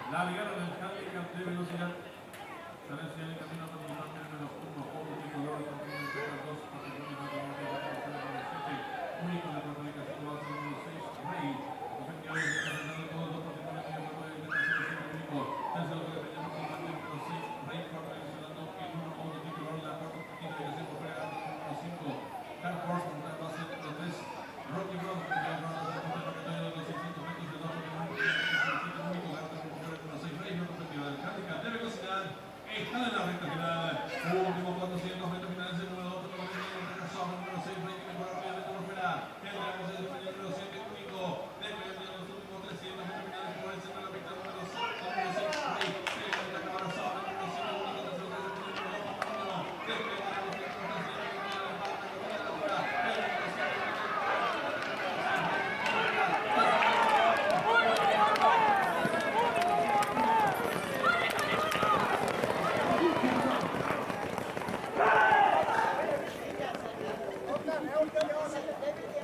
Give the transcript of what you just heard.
Largaron el handicap de velocidad. Ganancia en el camino a continuar número 1, Oro Tricolor, campeón del Total 2, único de Puerto Rico, situado en el número 6, Rey. Efectivamente, representando todos los patrimonios de Puerto Rico, el tercero único. Tercero que dependemos con el número 6, Rey, cuarto mencionando el 1, Oro Tricolor, la cuarta clasificación por fuera del número 5, Car Force, por la base número 3, Rocky Road, que ya va a dar el paquete de los 600 metros de 2 único, ganando por fuera del número 6, Rey, no perspectiva del handicap de velocidad. Está en la recta final, último 400 metros finales, el número 2, el número 6, Rey, que mejora rápidamente por fuera, el número 7, único, despegando en los últimos 300 metros finales por el centro de la pista, el número 6, Rey, que está acabando sábado, el número 7, único, tercero, el número 2, Papino, despegando en los últimos 300 metros finales para la carrera de fuera, el número 7, Okay.